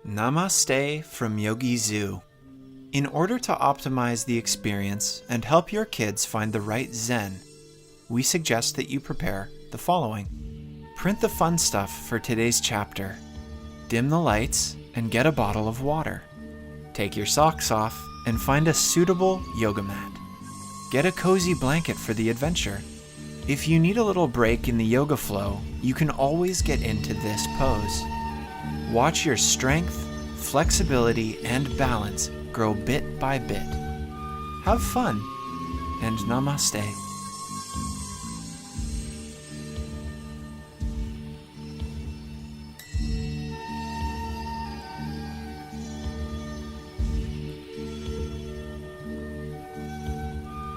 Namaste from Yogizoo. In order to optimize the experience and help your kids find the right Zen, we suggest that you prepare the following. Print the fun stuff for today's chapter. Dim the lights and get a bottle of water. Take your socks off and find a suitable yoga mat. Get a cozy blanket for the adventure. If you need a little break in the yoga flow, you can always get into this pose. Watch your strength, flexibility, and balance grow bit by bit. Have fun, and namaste.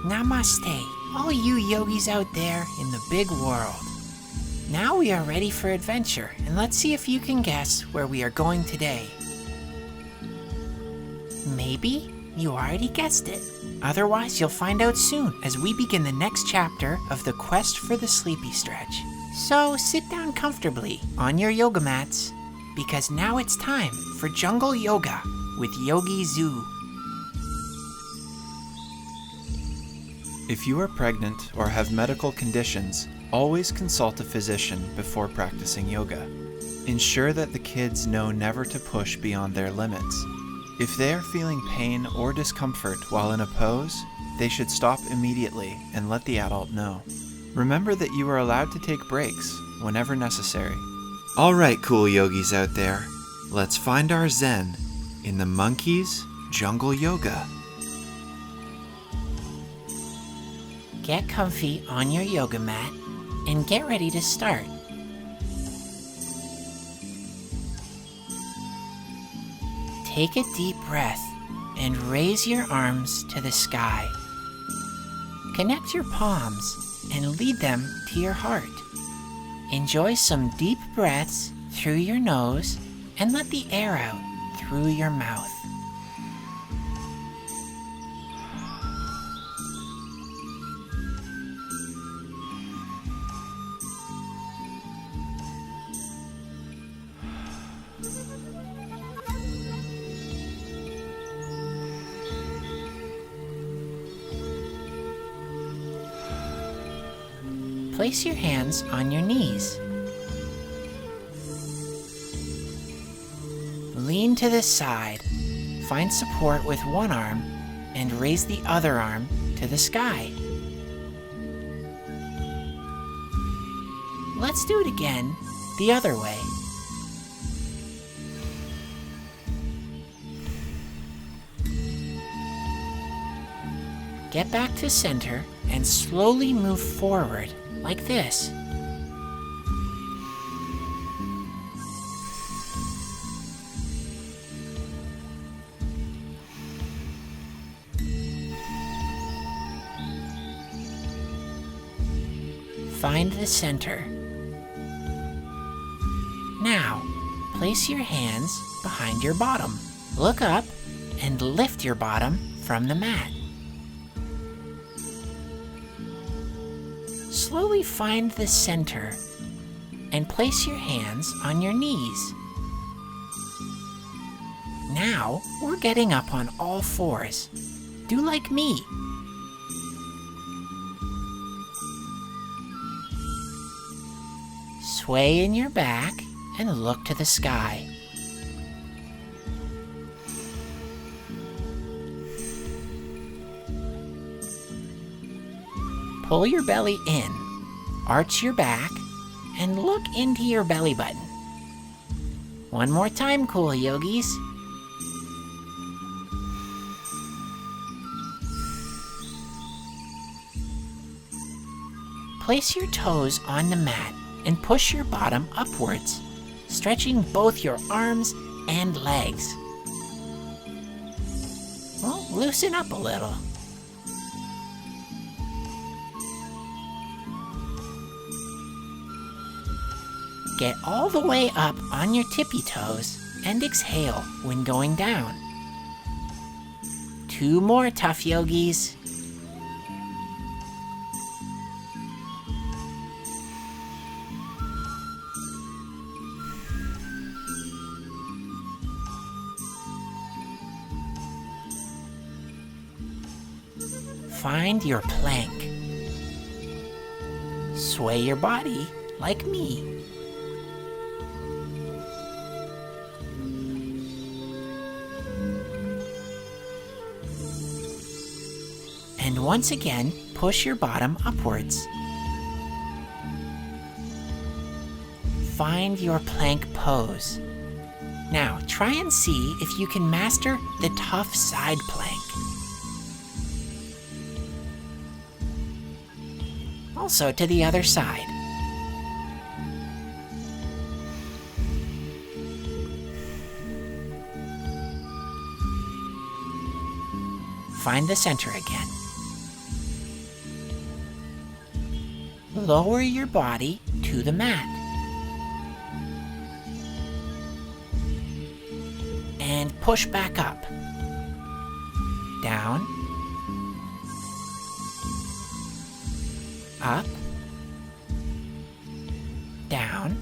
Namaste, all you yogis out there in the big world. Now we are ready for adventure, and let's see if you can guess where we are going today. Maybe you already guessed it. Otherwise, you'll find out soon as we begin the next chapter of the quest for the sleepy stretch. So sit down comfortably on your yoga mats, because now it's time for jungle yoga with Yogizoo. If you are pregnant or have medical conditions, always consult a physician before practicing yoga. Ensure that the kids know never to push beyond their limits. If they are feeling pain or discomfort while in a pose, they should stop immediately and let the adult know. Remember that you are allowed to take breaks whenever necessary. All right, cool yogis out there, let's find our Zen in the monkey's jungle yoga. Get comfy on your yoga mat and get ready to start. Take a deep breath and raise your arms to the sky. Connect your palms and lead them to your heart. Enjoy some deep breaths through your nose and let the air out through your mouth. Place your hands on your knees. Lean to the side. Find support with one arm and raise the other arm to the sky. Let's do it again the other way. Get back to center and slowly move forward like this. Find the center. Now, place your hands behind your bottom. Look up and lift your bottom from the mat. Slowly find the center and place your hands on your knees. Now we're getting up on all fours. Do like me. Sway in your back and look to the sky. Pull your belly in, arch your back, and look into your belly button. One more time, cool yogis. Place your toes on the mat and push your bottom upwards, stretching both your arms and legs. Well, loosen up a little. Get all the way up on your tippy toes and exhale when going down. 2 more tough yogis. find your plank. Sway your body like me. And once again, push your bottom upwards. Find your plank pose. Now, try and see if you can master the tough side plank. Also to the other side. Find the center again. Lower your body to the mat. And push back up. Down. Up. Down.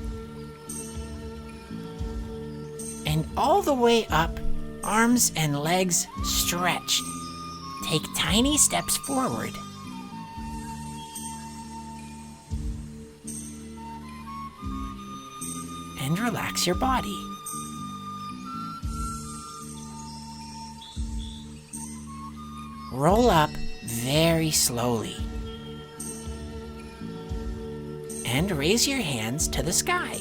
And all the way up, arms and legs stretched. Take tiny steps forward. And relax your body. Roll up very slowly. And raise your hands to the sky.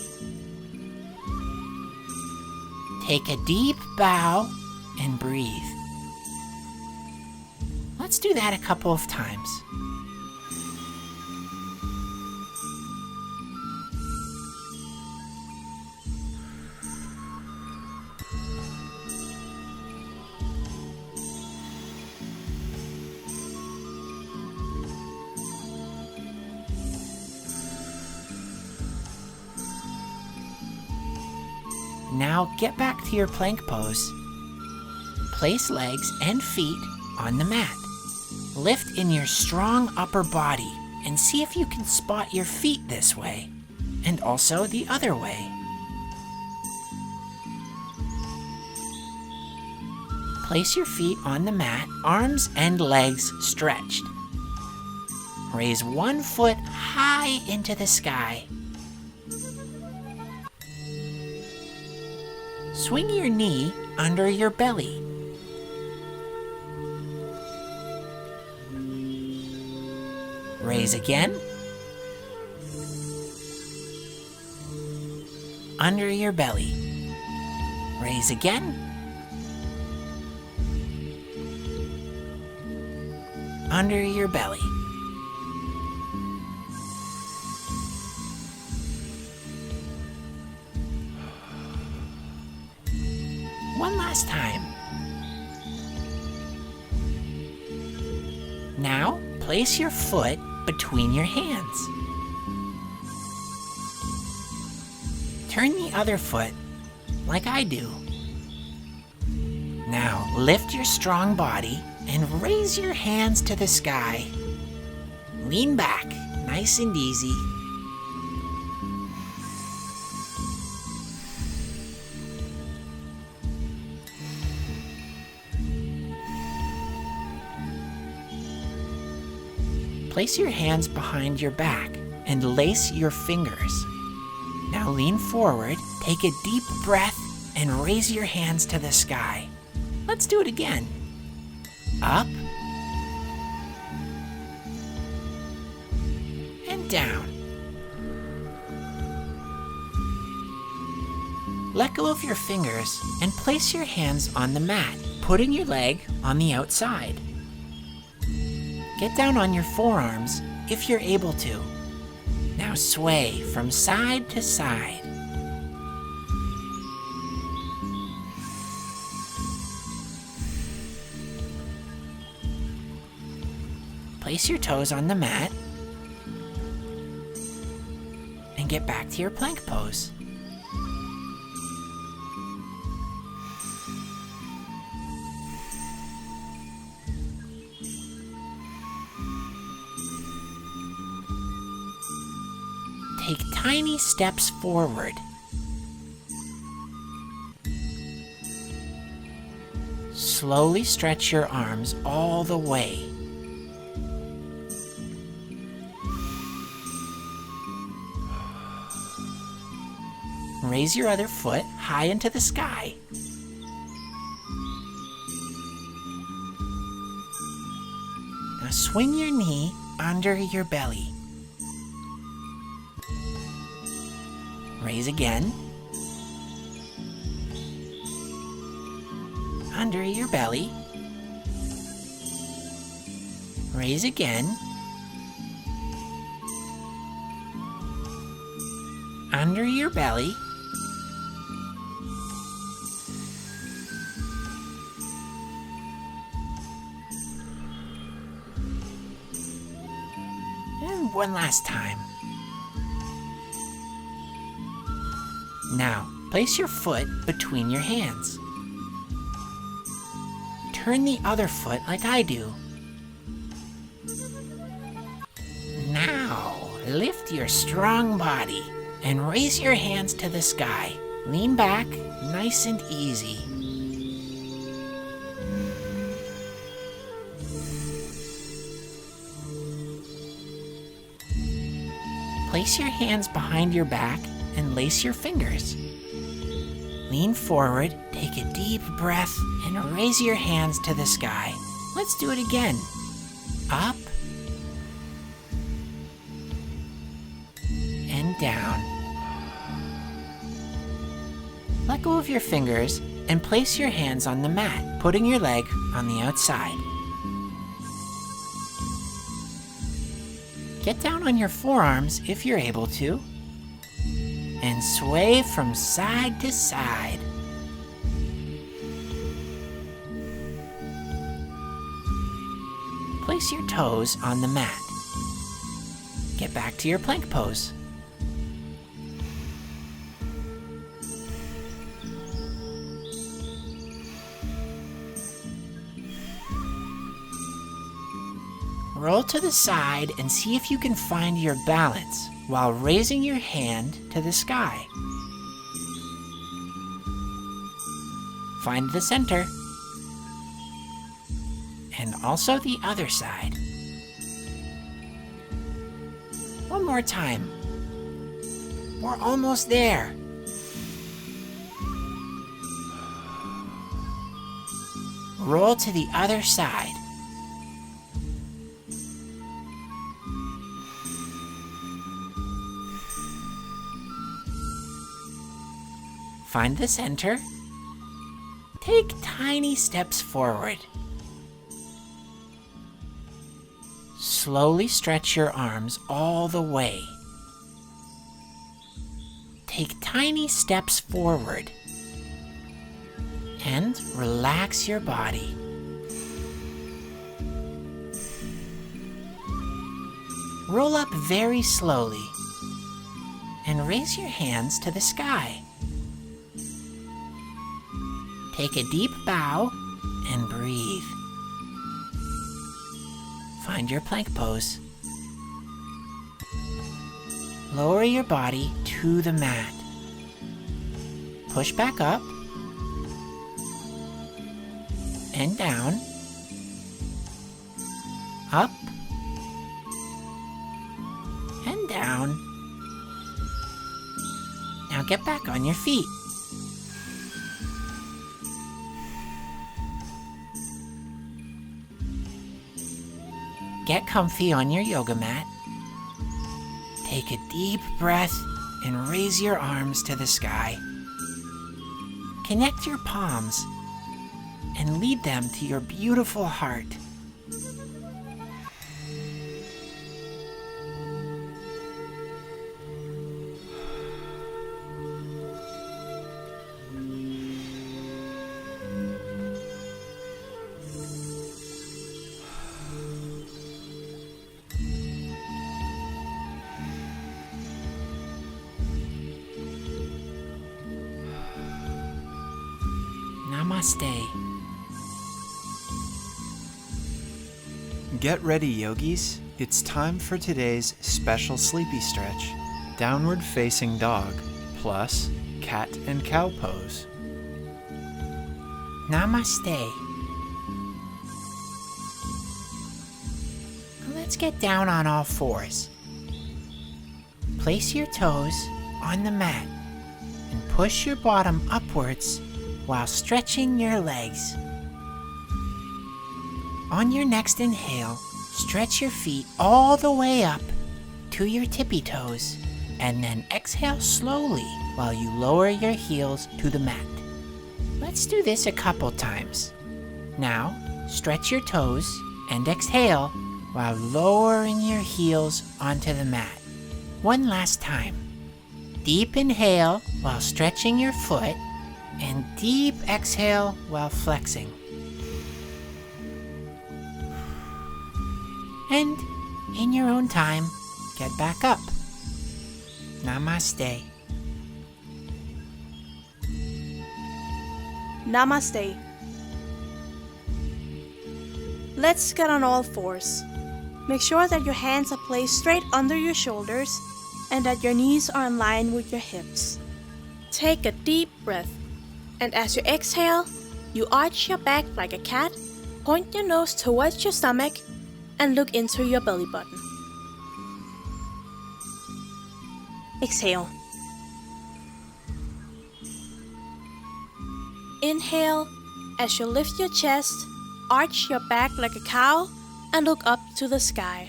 Take a deep bow and breathe. Let's do that a couple of times. Now get back to your plank pose. Place legs and feet on the mat. Lift in your strong upper body and see if you can spot your feet this way, and also the other way. Place your feet on the mat, arms and legs stretched. Raise one foot high into the sky. Swing your knee under your belly. Raise again. Under your belly. Raise again. Under your belly. One last time. Now, place your foot between your hands. Turn the other foot like I do. Now, lift your strong body and raise your hands to the sky. Lean back, nice and easy. Place your hands behind your back and lace your fingers. Now lean forward, take a deep breath, and raise your hands to the sky. Let's do it again. Up. And down. Let go of your fingers and place your hands on the mat, putting your leg on the outside. Get down on your forearms if you're able to. Now sway from side to side. Place your toes on the mat and get back to your plank pose. Take tiny steps forward. Slowly stretch your arms all the way. raise your other foot high into the sky. Now swing your knee under your belly. Raise again. Under your belly. Raise again. Under your belly. And one last time. Now, place your foot between your hands. Turn the other foot like I do. Now, lift your strong body and raise your hands to the sky. Lean back, nice and easy. Place your hands behind your back and lace your fingers. Lean forward, take a deep breath, and raise your hands to the sky. Let's do it again. Up and down. Let go of your fingers and place your hands on the mat, putting your leg on the outside. Get down on your forearms if you're able to, and sway from side to side. Place your toes on the mat. Get back to your plank pose. Roll to the side and see if you can find your balance while raising your hand to the sky. Find the center. And also the other side. One more time. We're almost there. Roll to the other side. Find the center. Take tiny steps forward. Slowly stretch your arms all the way. Take tiny steps forward. And relax your body. Roll up very slowly and raise your hands to the sky. Take a deep bow and breathe. Find your plank pose. Lower your body to the mat. Push back up and down, up and down. Now get back on your feet. Get comfy on your yoga mat. Take a deep breath and raise your arms to the sky. Connect your palms and lead them to your beautiful heart. Namaste. Get ready, yogis. It's time for today's special sleepy stretch. Downward facing dog plus cat and cow pose. Namaste. Let's get down on all fours. Place your toes on the mat and push your bottom upwards while stretching your legs. On your next inhale, stretch your feet all the way up to your tippy toes, and then exhale slowly while you lower your heels to the mat. Let's do this a couple times. Now, stretch your toes and exhale while lowering your heels onto the mat. One last time. Deep inhale while stretching your foot, and deep exhale while flexing. And in your own time, get back up. Namaste. Namaste. Let's get on all fours. Make sure that your hands are placed straight under your shoulders and that your knees are in line with your hips. Take a deep breath, and as you exhale, you arch your back like a cat, point your nose towards your stomach, and look into your belly button. Exhale. Inhale, as you lift your chest, arch your back like a cow, and look up to the sky.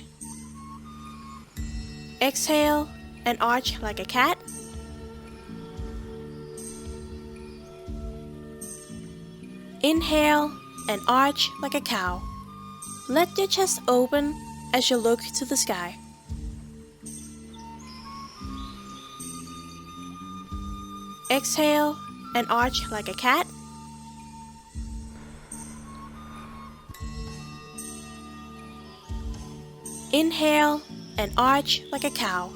Exhale and arch like a cat. Inhale and arch like a cow. Let your chest open as you look to the sky. Exhale and arch like a cat. Inhale and arch like a cow.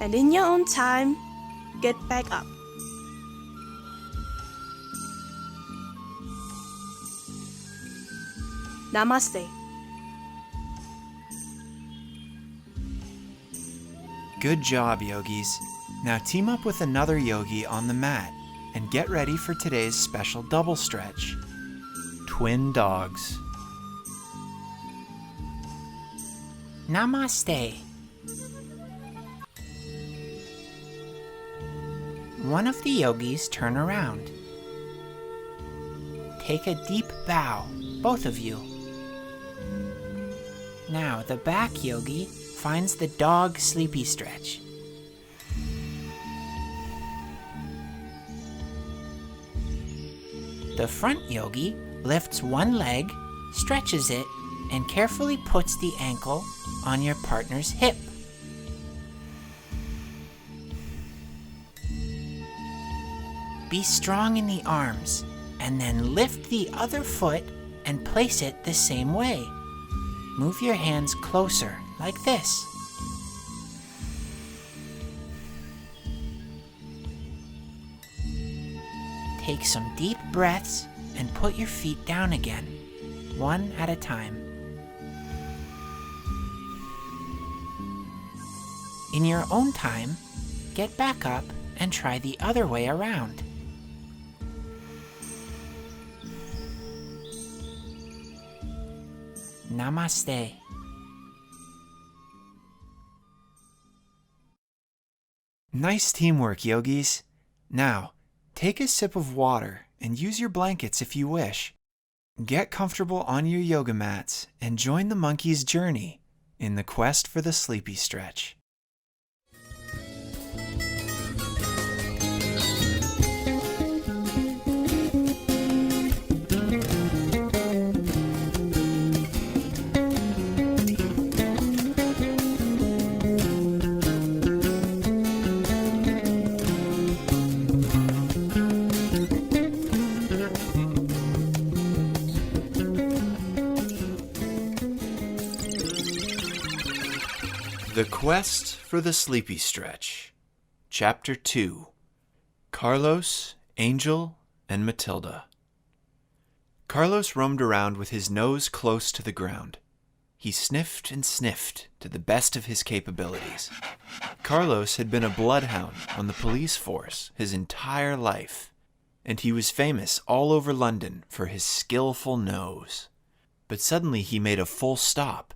And in your own time, get back up. Namaste. Good job, yogis. Now team up with another yogi on the mat and get ready for today's special double stretch. Twin dogs. Namaste. One of the yogis turn around. Take a deep bow, both of you. Now the back yogi finds the dog sleepy stretch. The front yogi lifts one leg, stretches it, and carefully puts the ankle on your partner's hip. Be strong in the arms, and then lift the other foot and place it the same way. Move your hands closer, like this. Take some deep breaths and put your feet down again, one at a time. In your own time, get back up and try the other way around. Namaste. Nice teamwork, yogis. Now, take a sip of water and use your blankets if you wish. Get comfortable on your yoga mats and join the monkey's journey in the quest for the sleepy stretch. The Quest for the Sleepy Stretch. Chapter 2. Carlos, Angel, and Mathilda. Carlos roamed around with his nose close to the ground. He sniffed and sniffed to the best of his capabilities. Carlos had been a bloodhound on the police force his entire life, and he was famous all over London for his skillful nose. But suddenly he made a full stop.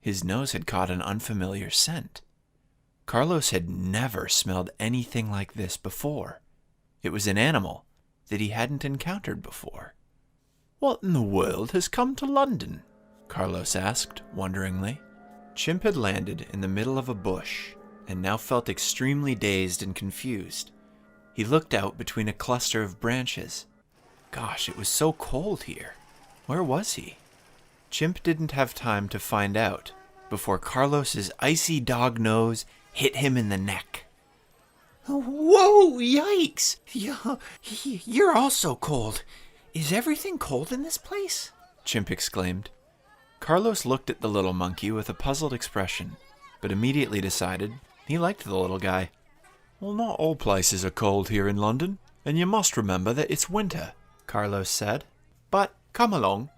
His nose had caught an unfamiliar scent. Carlos had never smelled anything like this before. It was an animal that he hadn't encountered before. "What in the world has come to London?" Carlos asked, wonderingly. Chimp had landed in the middle of a bush and now felt extremely dazed and confused. He looked out between a cluster of branches. Gosh, it was so cold here. Where was he? Chimp didn't have time to find out before Carlos's icy dog nose hit him in the neck. "Whoa, yikes! You're also cold. Is everything cold in this place?" Chimp exclaimed. Carlos looked at the little monkey with a puzzled expression, but immediately decided he liked the little guy. "Well, not all places are cold here in London, and you must remember that it's winter," Carlos said. "But come along.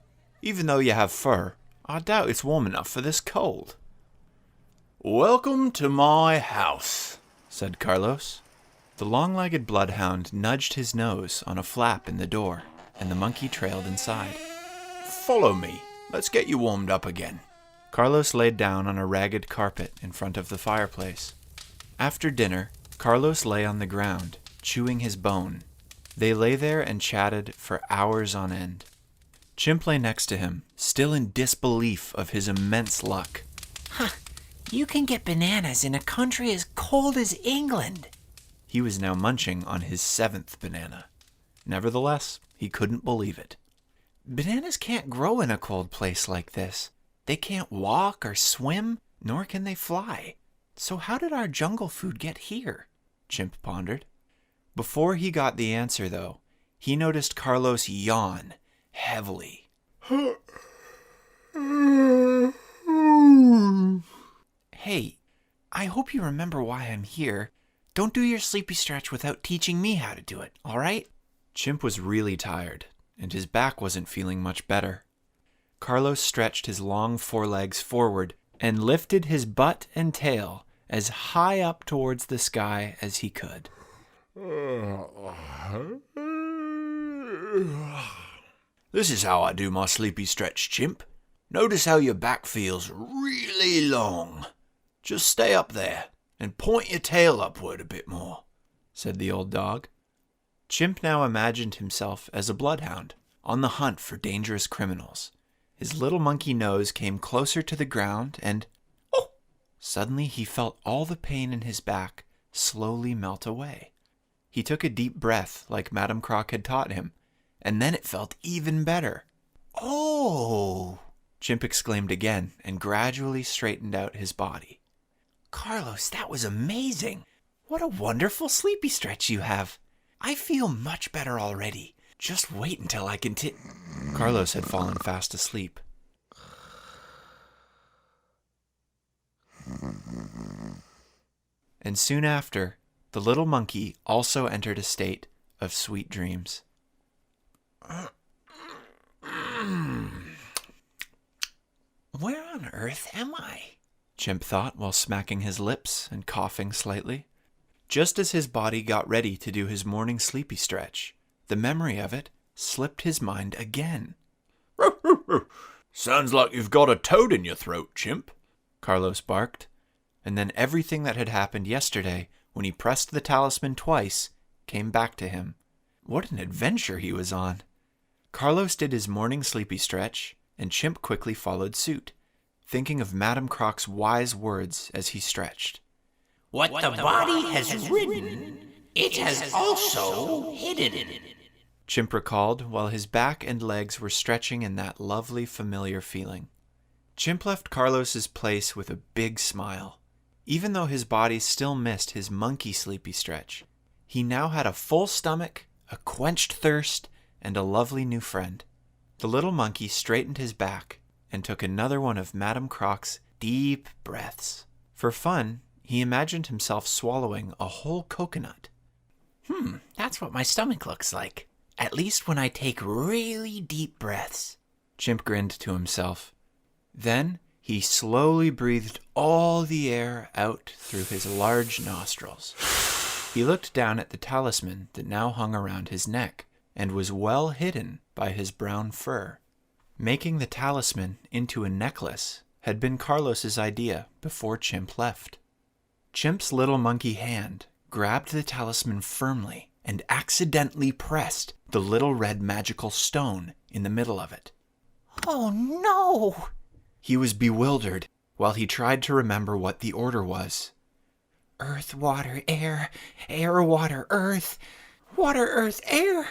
Even though you have fur, I doubt it's warm enough for this cold." "Welcome to my house," said Carlos. The long-legged bloodhound nudged his nose on a flap in the door, and the monkey trailed inside. "Follow me. Let's get you warmed up again." Carlos laid down on a ragged carpet in front of the fireplace. After dinner, Carlos lay on the ground, chewing his bone. They lay there and chatted for hours on end. Chimp lay next to him, still in disbelief of his immense luck. Huh, you can get bananas in a country as cold as England. He was now munching on his 7th banana. Nevertheless, he couldn't believe it. Bananas can't grow in a cold place like this. They can't walk or swim, nor can they fly. So how did our jungle food get here? Chimp pondered. Before he got the answer, though, he noticed Carlos yawn heavily. "Hey, I hope you remember why I'm here. Don't do your sleepy stretch without teaching me how to do it, all right?" Chimp was really tired, and his back wasn't feeling much better. Carlos stretched his long forelegs forward and lifted his butt and tail as high up towards the sky as he could. "This is how I do my sleepy stretch, Chimp. Notice how your back feels really long. Just stay up there and point your tail upward a bit more," said the old dog. Chimp now imagined himself as a bloodhound on the hunt for dangerous criminals. His little monkey nose came closer to the ground and, suddenly he felt all the pain in his back slowly melt away. He took a deep breath like Madame Croc had taught him, and then it felt even better. "Oh!" Chimp exclaimed again and gradually straightened out his body. "Carlos, that was amazing! What a wonderful sleepy stretch you have! I feel much better already. Just wait until I can Carlos had fallen fast asleep. And soon after, the little monkey also entered a state of sweet dreams. "Where on earth am I?" Chimp thought while smacking his lips and coughing slightly. Just as his body got ready to do his morning sleepy stretch, the memory of it slipped his mind again. "Sounds like you've got a toad in your throat, Chimp," Carlos barked, and then everything that had happened yesterday when he pressed the talisman twice came back to him. What an adventure he was on! Carlos did his morning sleepy stretch, and Chimp quickly followed suit, thinking of Madame Croc's wise words as he stretched. What the body has ridden, it has also hidden. Chimp recalled while his back and legs were stretching in that lovely familiar feeling. Chimp left Carlos's place with a big smile. Even though his body still missed his monkey sleepy stretch, he now had a full stomach, a quenched thirst, and a lovely new friend. The little monkey straightened his back and took another one of Madame Croc's deep breaths. For fun, he imagined himself swallowing a whole coconut. That's what my stomach looks like. At least when I take really deep breaths. Chimp grinned to himself. Then he slowly breathed all the air out through his large nostrils. He looked down at the talisman that now hung around his neck and was well hidden by his brown fur. Making the talisman into a necklace had been Carlos's idea before Chimp left. Chimp's little monkey hand grabbed the talisman firmly and accidentally pressed the little red magical stone in the middle of it. Oh no! He was bewildered while he tried to remember what the order was. Earth, water, air, air, water, earth, water, earth, air.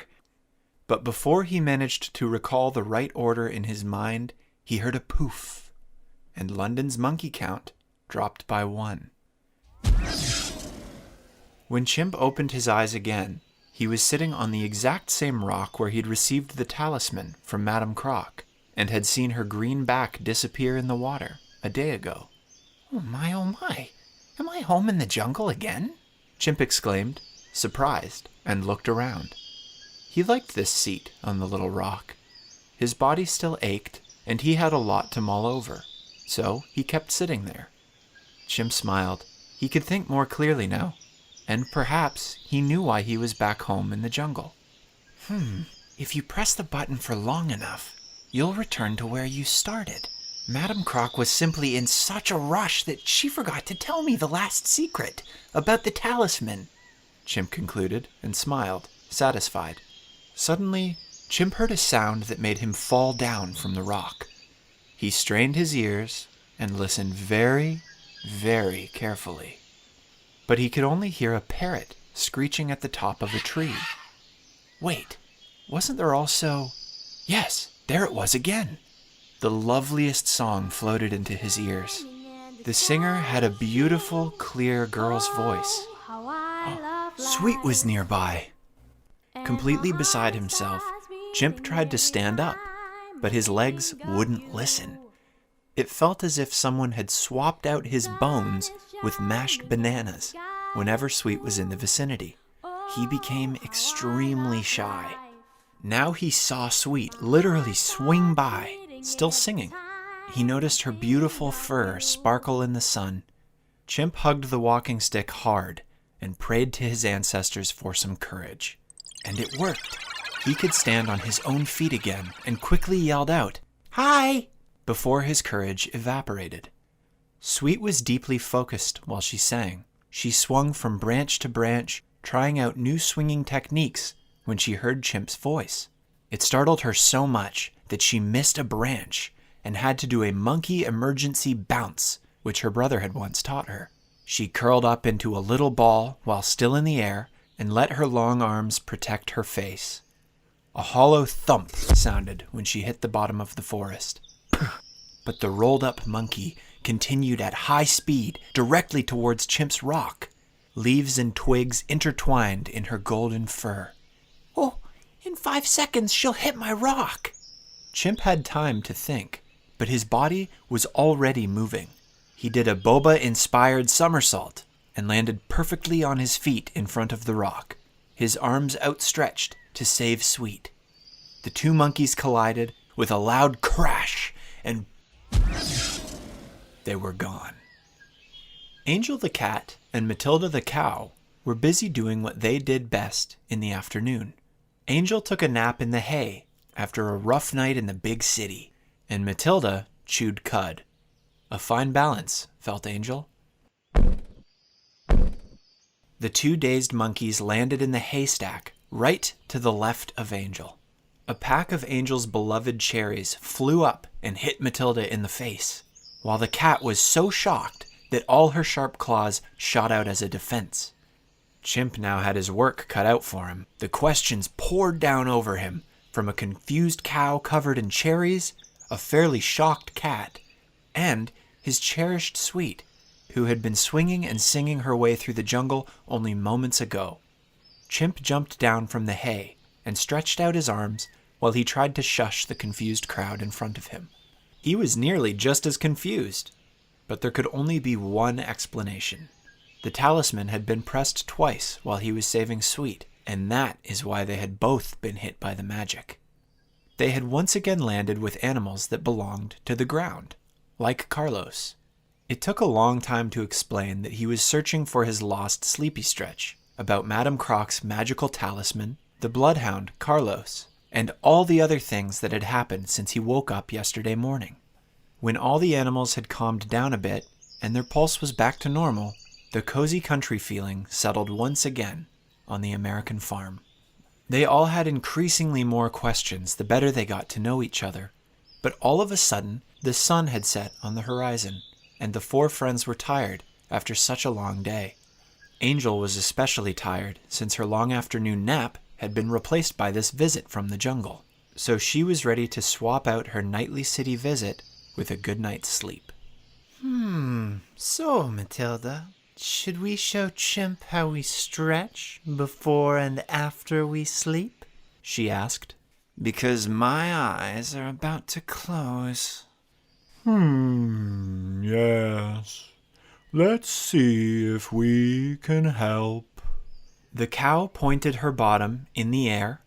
But before he managed to recall the right order in his mind, he heard a poof, and London's monkey count dropped by 1. When Chimp opened his eyes again, he was sitting on the exact same rock where he'd received the talisman from Madame Croc, and had seen her green back disappear in the water a day ago. Oh my, am I home in the jungle again? Chimp exclaimed, surprised, and looked around. He liked this seat on the little rock. His body still ached, and he had a lot to mull over, so he kept sitting there. Chimp smiled. He could think more clearly now, and perhaps he knew why he was back home in the jungle. If you press the button for long enough, you'll return to where you started. Madame Croc was simply in such a rush that she forgot to tell me the last secret about the talisman, Chimp concluded and smiled, satisfied. Suddenly, Chimp heard a sound that made him fall down from the rock. He strained his ears and listened very, very carefully. But he could only hear a parrot screeching at the top of a tree. Wait, wasn't there also... Yes, there it was again. The loveliest song floated into his ears. The singer had a beautiful, clear girl's voice. Sweet was nearby. Completely beside himself, Chimp tried to stand up, but his legs wouldn't listen. It felt as if someone had swapped out his bones with mashed bananas whenever Sweet was in the vicinity. He became extremely shy. Now he saw Sweet literally swing by, still singing. He noticed her beautiful fur sparkle in the sun. Chimp hugged the walking stick hard and prayed to his ancestors for some courage. And it worked. He could stand on his own feet again and quickly yelled out, "Hi!" before his courage evaporated. Sweet was deeply focused while she sang. She swung from branch to branch, trying out new swinging techniques when she heard Chimp's voice. It startled her so much that she missed a branch and had to do a monkey emergency bounce, which her brother had once taught her. She curled up into a little ball while still in the air and let her long arms protect her face. A hollow thump sounded when she hit the bottom of the forest. But the rolled-up monkey continued at high speed directly towards Chimp's rock. Leaves and twigs intertwined in her golden fur. Oh, in 5 seconds she'll hit my rock. Chimp had time to think, but his body was already moving. He did a boba-inspired somersault and landed perfectly on his feet in front of the rock, his arms outstretched to save Sweet. The two monkeys collided with a loud crash, and they were gone. Angel the cat and Mathilda the cow were busy doing what they did best in the afternoon. Angel took a nap in the hay after a rough night in the big city, and Mathilda chewed cud. A fine balance, felt Angel. The two dazed monkeys landed in the haystack right to the left of Angel. A pack of Angel's beloved cherries flew up and hit Mathilda in the face, while the cat was so shocked that all her sharp claws shot out as a defense. Chimp now had his work cut out for him. The questions poured down over him, from a confused cow covered in cherries, a fairly shocked cat, and his cherished Sweet, who had been swinging and singing her way through the jungle only moments ago. Chimp jumped down from the hay and stretched out his arms while he tried to shush the confused crowd in front of him. He was nearly just as confused, but there could only be one explanation. The talisman had been pressed twice while he was saving Sweet, and that is why they had both been hit by the magic. They had once again landed with animals that belonged to the ground, like Carlos. It took a long time to explain that he was searching for his lost sleepy stretch, about Madame Croc's magical talisman, the bloodhound Carlos, and all the other things that had happened since he woke up yesterday morning. When all the animals had calmed down a bit and their pulse was back to normal, the cozy country feeling settled once again on the American farm. They all had increasingly more questions the better they got to know each other. But all of a sudden, the sun had set on the horizon, and the four friends were tired after such a long day. Angel was especially tired since her long afternoon nap had been replaced by this visit from the jungle, so she was ready to swap out her nightly city visit with a good night's sleep. So, Mathilda, should we show Chimp how we stretch before and after we sleep? She asked. Because my eyes are about to close. Yes. Let's see if we can help. The cow pointed her bottom in the air,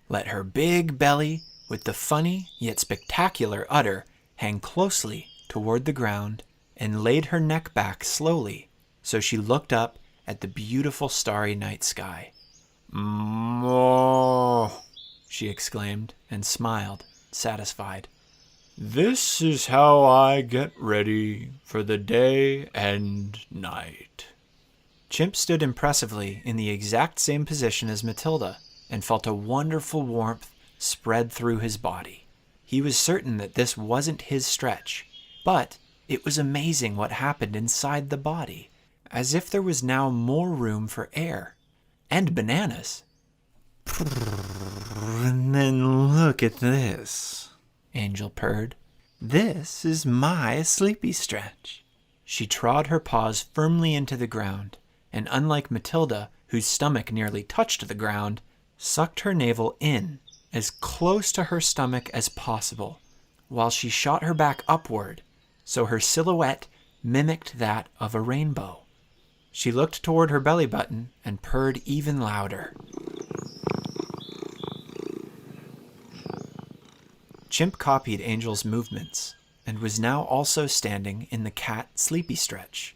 let her big belly with the funny yet spectacular udder hang closely toward the ground, and laid her neck back slowly so she looked up at the beautiful starry night sky. Moo! She exclaimed and smiled, satisfied. This is how I get ready for the day and night. Chimp stood impressively in the exact same position as Mathilda and felt a wonderful warmth spread through his body. He was certain that this wasn't his stretch, but it was amazing what happened inside the body, as if there was now more room for air and bananas. And then look at this, Angel purred. This is my sleepy stretch. She trod her paws firmly into the ground, and unlike Mathilda, whose stomach nearly touched the ground, sucked her navel in as close to her stomach as possible, while she shot her back upward, so her silhouette mimicked that of a rainbow. She looked toward her belly button and purred even louder. Chimp copied Angel's movements and was now also standing in the cat sleepy stretch.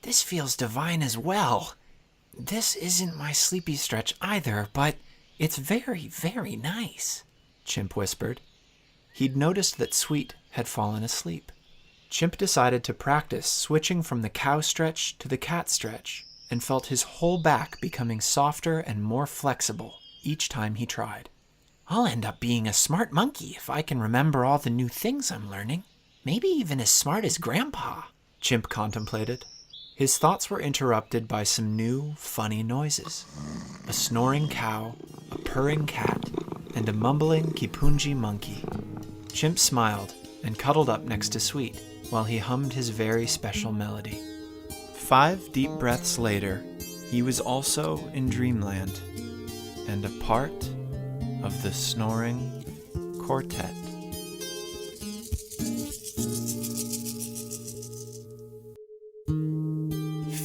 This feels divine as well. This isn't my sleepy stretch either, but it's very, very nice, Chimp whispered. He'd noticed that Sweet had fallen asleep. Chimp decided to practice switching from the cow stretch to the cat stretch and felt his whole back becoming softer and more flexible each time he tried. I'll end up being a smart monkey if I can remember all the new things I'm learning. Maybe even as smart as Grandpa, Chimp contemplated. His thoughts were interrupted by some new, funny noises. A snoring cow, a purring cat, and a mumbling Kipunji monkey. Chimp smiled and cuddled up next to Sweet while he hummed his very special melody. 5 deep breaths later, he was also in dreamland and a part of the snoring quartet.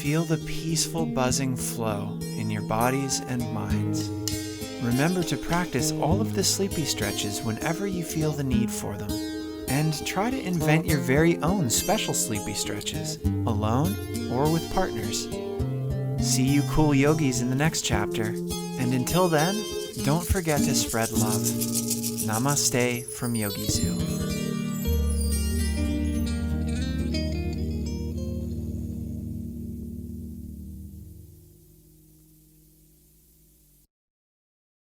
Feel the peaceful buzzing flow in your bodies and minds. Remember to practice all of the sleepy stretches whenever you feel the need for them. And try to invent your very own special sleepy stretches, alone or with partners. See you cool yogis in the next chapter. And until then, don't forget to spread love. Namaste from Yogizoo.